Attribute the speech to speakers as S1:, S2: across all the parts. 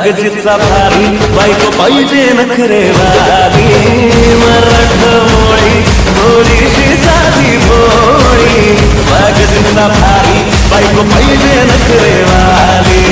S1: वागजीचा भारी बायको पाहिजे नखरेवाली मराठमोळी थोडीशी साधी भोळी वागजीचा भारी बायको पाहिजे नखरेवाली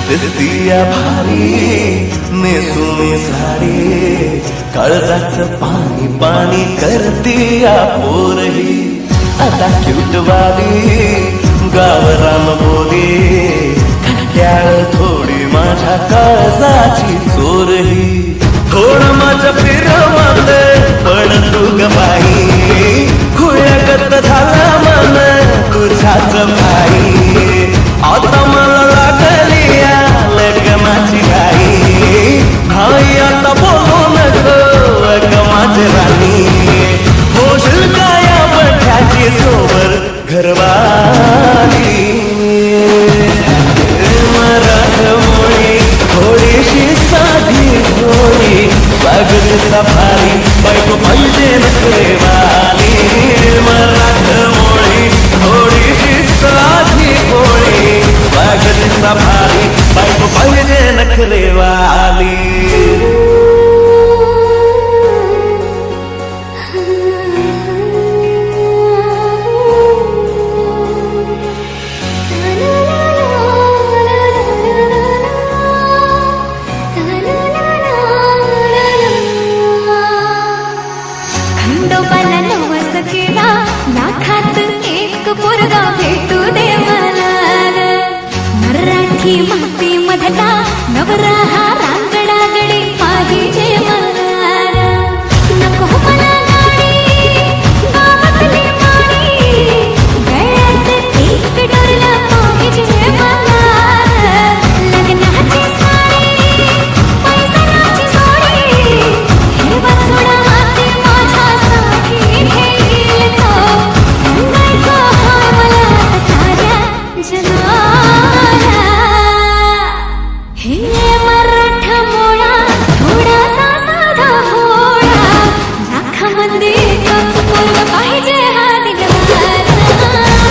S1: दिसतीया भारी नेसुनी साडी काळजाचं पाणी पाणी करतीया पोरही आता क्यूटवाली गावरान बोली खट्याळ थोडी माझ्या काळजाची चोरही थोडं माझ्या फिरवले पण तू ग बाई खुळ्यागत झाला मन तुझ्याच भाई आता मला लागली लगमाची गाई भाई आता बोलू नको माझी राणी होशील काय बठ्याची सोबर घरवाली मराठमोळी थोडीशी साधी भोळी वागजीचा भारी बायको पाहिजे नखरेवाली मराठमोळी थोडीशी साधी भोळी वागजीचा भारी बायको पाहिजे नखरेवाली
S2: लाखात एक पोरगा भेटू दे मला मराठी माती मधला नवरा हा रांगडागडी पाहिजे मला नको मला गाडी गावातली माडी गळ्यात एक डोरला पाहिजे मला लग्नाची साडी पैसणाची जोडी हिरवा सोडा हाती माझ्यासाठी घेईल तो सांगायचा हाय मला साऱ्या जनाला हे मराठमोळा थोडासा साधा भोळा लाखामध्ये एक पोरगा पाहिजे हा दिलवाला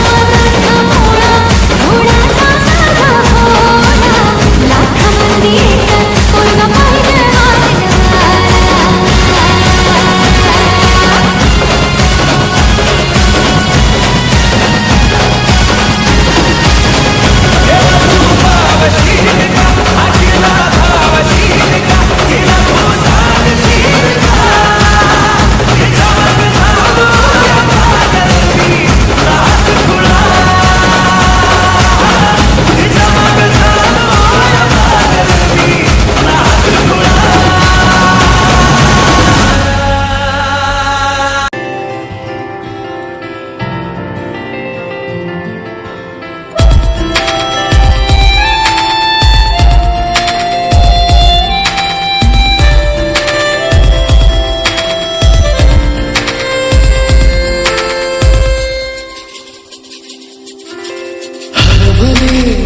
S2: मराठमोळा थोडासा साधा भोळा लाखामध्ये एक पोरगा पाहिजे हा दिलवाला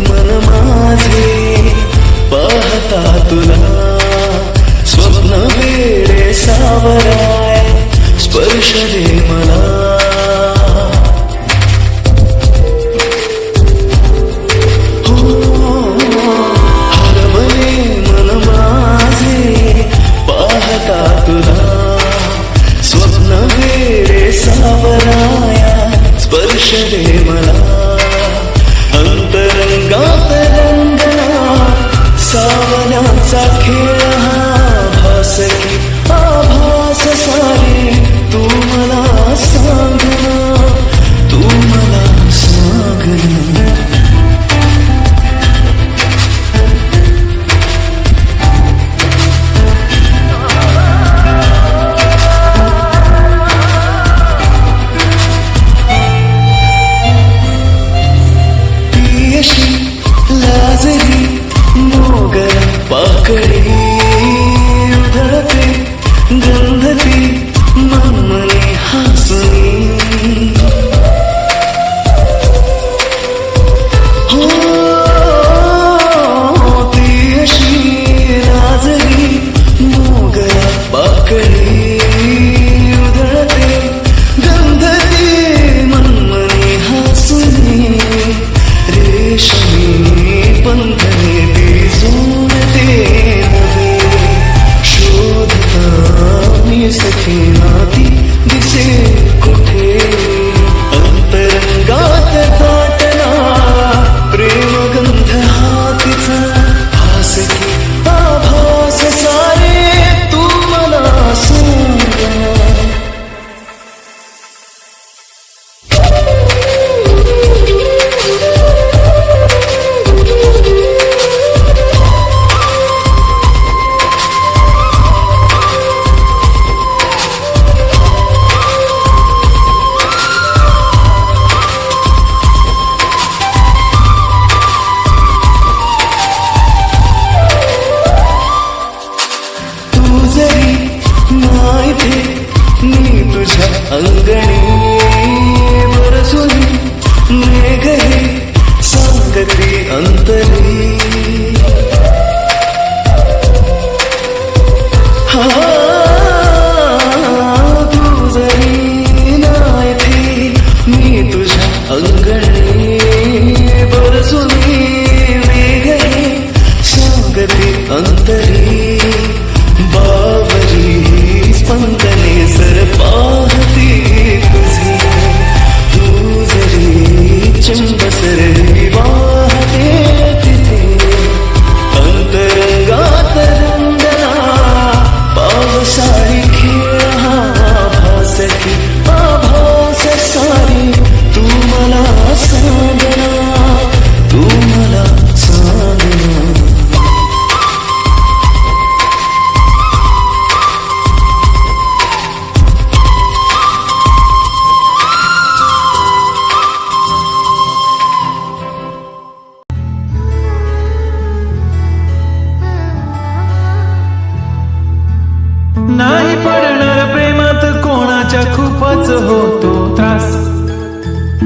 S1: मन माझे पाहता तुला स्वप्न वेडे सावराय स्पर्श दे मला हरवले मन माझे पाहता तुला स्वप्न वेडे सावराया स्पर्श दे मला अंतरंगात रंगना सावनाचा खेळ हा भास की आभास सारे तू मला सांगना तू मला सांगना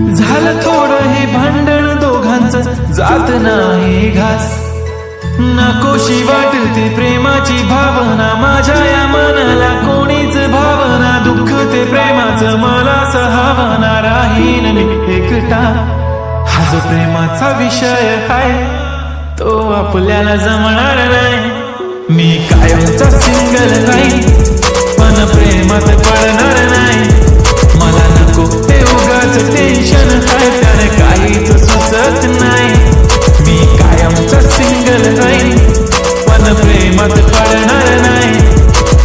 S3: झालं थोडं हे भांडण दोघांचं, जात नाही घास. नकोशी वाटते प्रेमाची भावना, माझ्या या मनाला कोणीच भावना. दुःख ते प्रेमाचं मला सहावना, राहीन मी एकटा. हा जो प्रेमाचा विषय आहे तो आपल्याला जमणार नाही. मी कायमचा सिंगल राहीन पण प्रेमात पडणार नाही. मला नको ते उगाच टेन्शन आहे, त्याने काहीच सुचत नाही. मी कायमचा सिंगल राहीन पण प्रेमात पडणार नाही.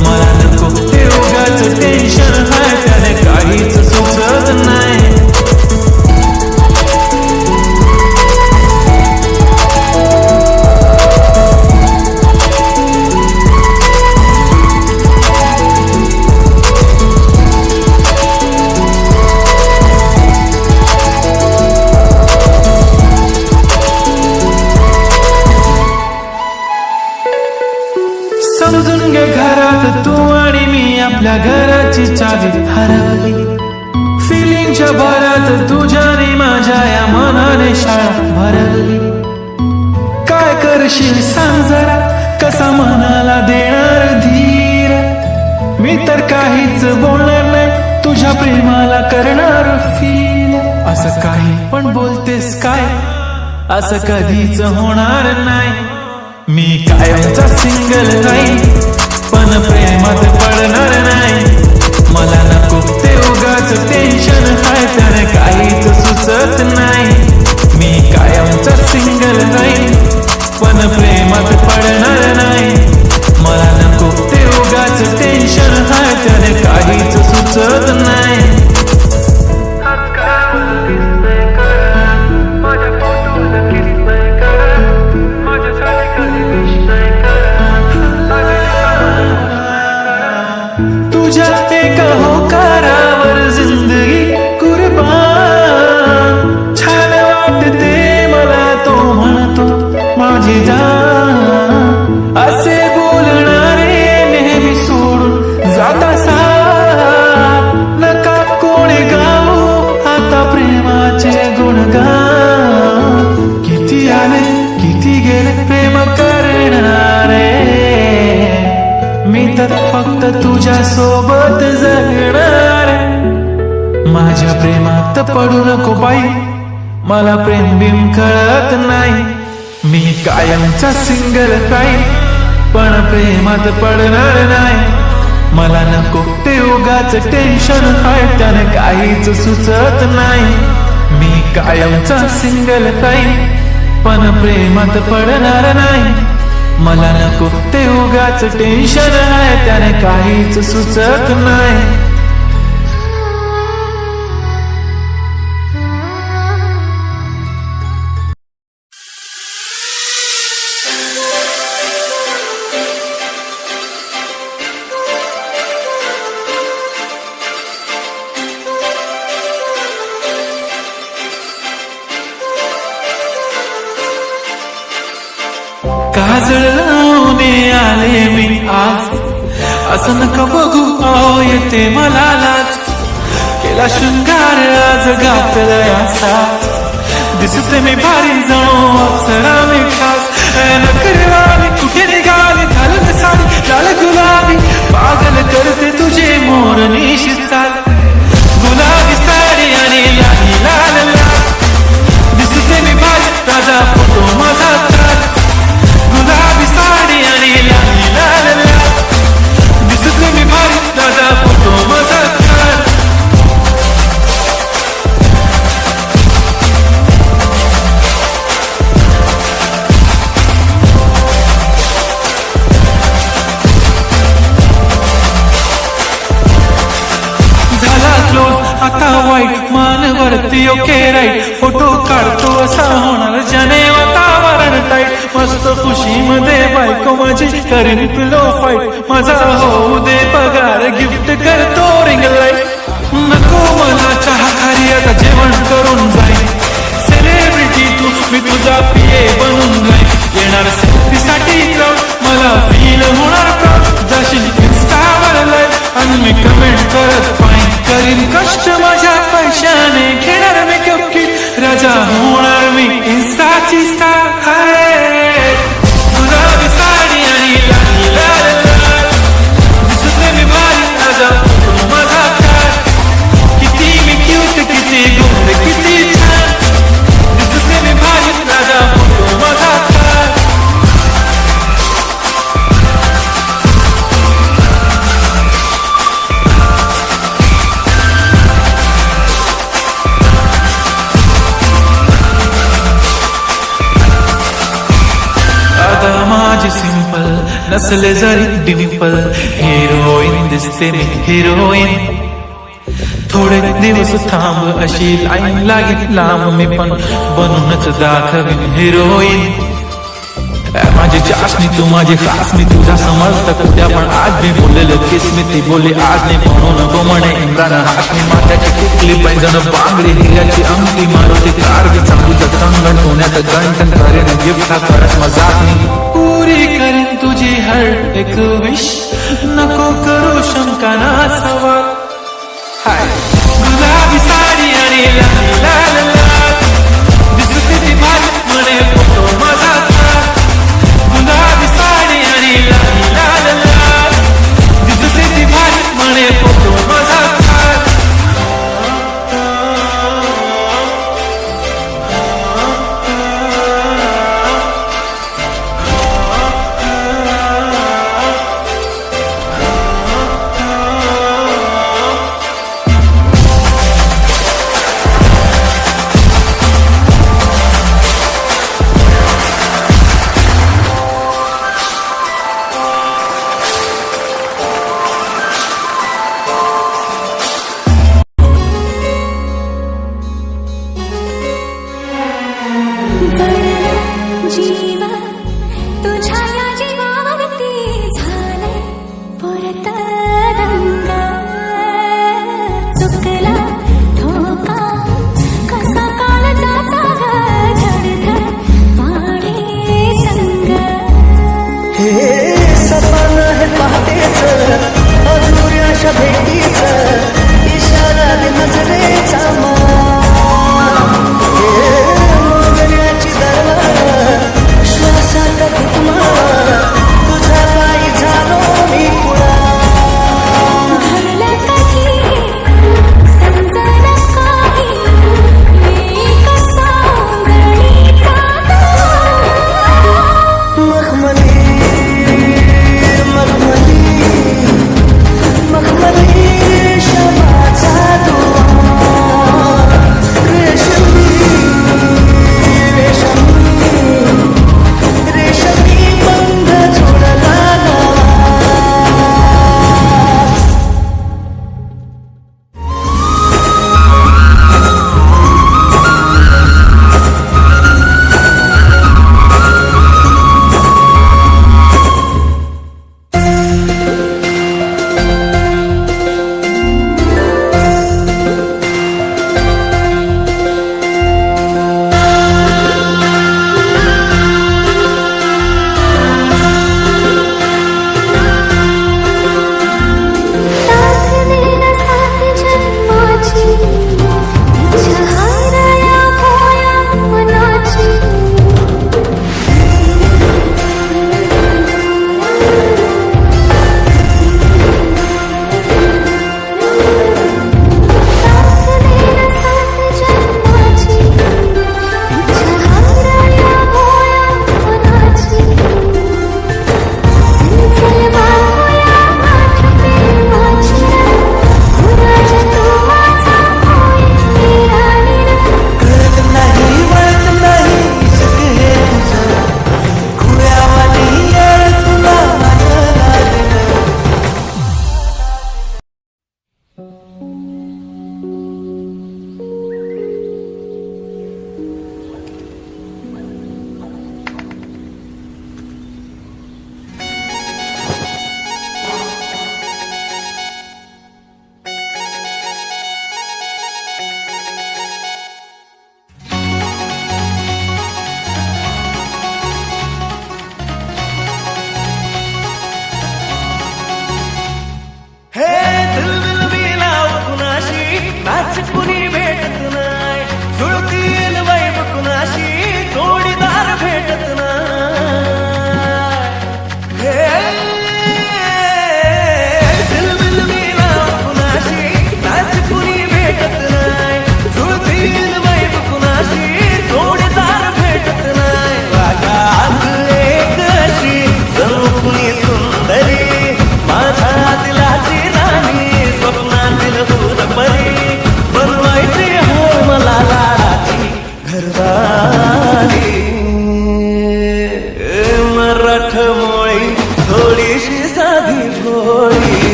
S3: मला नको ते उगाच टेन्शन आहे, त्याने काहीच सुचत नाही. समजून घे घरात तू आणि मी, आपल्या घराची चावी हरवली. फिलिंगच्या भरात तुझ्याने माझ्या या मनाने शाळा भरवली. काय करशील सांग जरा, कसा मनाला देणार धीर. मी तर काहीच बोलणार नाही, तुझ्या प्रेमाला करणार फील. असं काही पण बोलतेस काय, असं कधीच होणार नाही. मी कायमचा सिंगल राहीन पण प्रेमात पडणार नाही. मला नको ते उगाच टेन्शन आहे, त्याने काहीच सुचत नाही. मी कायमचा सिंगल राहीन पण प्रेमात पडणार नाही. मला नको ते उगाच टेन्शन आहे, त्याने काहीच सुचत नाही. तुझ्या एका होकारावर जिंदगी कुर्बान. छान वाटते मला तो म्हणतो माझी जान. असे बोलणारे नेहमी सोडून जाता साथ. नका कोणी गाऊ आता प्रेमाचे गुणगान. किती आले किती गेले प्रेम करणारे, मी तर फक्त तुझ्या सोबत जगणार. माझ्या प्रेमात पडू नको बाई, मला प्रेम बिम कळत नाही. मी कायमचा सिंगल राहीन पण प्रेमात पडणार नाही. मला नको ते उगाच टेन्शन आहे, त्याने काहीच सुचत नाही. मी कायमचा सिंगल राहीन पण प्रेमात पडणार नाही. मला नको ते उगाच टेन्शन आहे, त्याने काहीच सुचत नाही. काजळ लावणे आले मी आज, असं नका बघू आओ येते मला लाज. केला शृंगार आज घातलाय असा, दिसते मी भारी जणू अप्सरा मी खास. नकरवाली कुठे निघाली घालत साडी लाल गुलाबी, पागल करते तुझे मोरनीशी चाल. गुलाबी साडी आणि लाली लाल लाल, दिसते मी भारी राजा फोटो माझा ताल. गुलाबी साडी आणि लाली लाल लाल, दिसते मी भारी राजा फोटो माझा ताल. झाला क्लोज आता वाईट, मान वरती ओके राईट. फोटो काढतो असा होणार ज्याने वातावरण टाईट. मस्त खुशी मध्ये बायको माझी करीन पिलो फाईट. माझा होऊ दे पगार गिफ्ट करतो रिंग लाईट. नको मला चहा खारी आता जेवण करून जाईल. सेलिब्रिटी तू मी तुझा पिये बनून जाईल. येणार सेल्फी साठी मला फील होणार प्राऊड. जाशील इन्स्टावर लाईव्ह आणि मी कमेंट करत पाहिजे. करीन कष्ट माझ्या पैशाने घेणार मेकअप तुझ्या होणार मी इंस्टाची स्टार आहे. गुलाबी साडी आणि लाल लाल लाल दिसते मी भारी माझा फोटो माझा काढ. किती मी क्यूट किती गोड किती छान दिसते मी भारी माझा फोटो माझा काढ. आता माझी सिंपल नसले जरी डिंपल हिरोईन दिसते मी हिरोईन. थोडे दिवस थांब अशी लाईन लागेल लांब मी पण बनूनच दाखवीन हिरोईन. माझी चाशनी तू माझी खास मी तुझा समजता उद्या पण आज मी बोललेलं किस मी ती बोलली आज नाही म्हणून गो म्हणे इम्रान हातनी माथ्याची टिकली पैंजण बांगडी हिऱ्याची अंगठी मारुती कार बी चांगलीचं कंगण सोन्याचं गंठन करेन गिफ्ट करत मजाक मी पुरी करेन तुझी हर एक विश नको करू शंका ना सवाल. हाय गुलाबी साडी आणि लाल लाल लाल दिसते ती भारी म्हणे फोटो माझा काढ. गुलाबी साडी आणि लाल लाल लाल दिसते ती भारी म्हणे फोटो माझा काढ.
S2: जीवा तुझ्या या जीवावरती झाले परत रंग. चुकला धोका कसा काळजाचा धडधड वाढे संग.
S1: हे सपन है पहाटेच अधुऱ्याशा भेटीच इशारा दे नजरेचा मान. हे मोगऱ्याची दरवार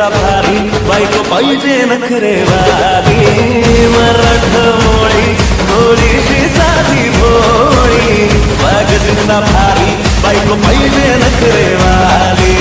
S1: स्वागतीचा भारी बायको पाहिजे नखरेवाली मराठमोळी थोडीशी साधी भोळी स्वागतीचा भारी बायको पाहिजे नखरेवाली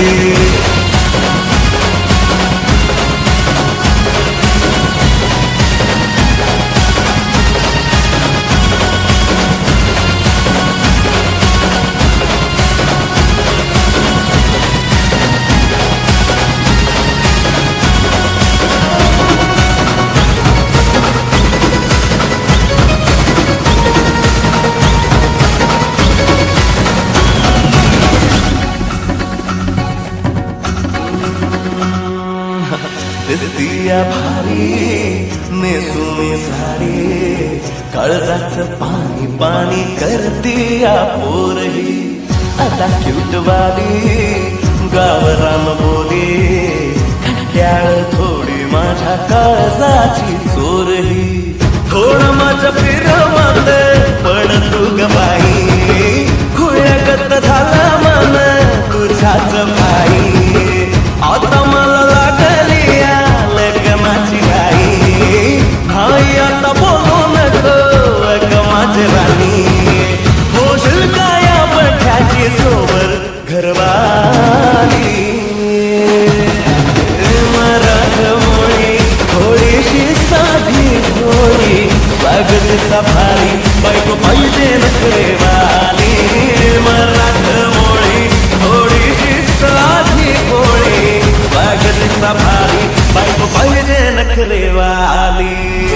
S1: दिसतीया भारी नेसुमी साडी काळजाचं पाणी पाणी करतीया पोरही आता क्यूटवाली गावरान बोली खट्याळ थोडी माझ्या काळजाची चोरही थोडं माझं फिरवत पण तू ग बाई खुळ्यागत झाला मन तुझ्याच भाई आता मला लागली लगमाची घाई हाय आता बोलू नको ग माझी राणी होशील काया बठ्याची सोबत घरवाली मराठमोळी थोडीशी साधी भोळी स्वागतीचा भारी बायको पाहिजे नखरेवाली मराठमोळी थोडीशी साधी भोळी स्वागतीचा भारी बायको पाहिजे नखरेवाली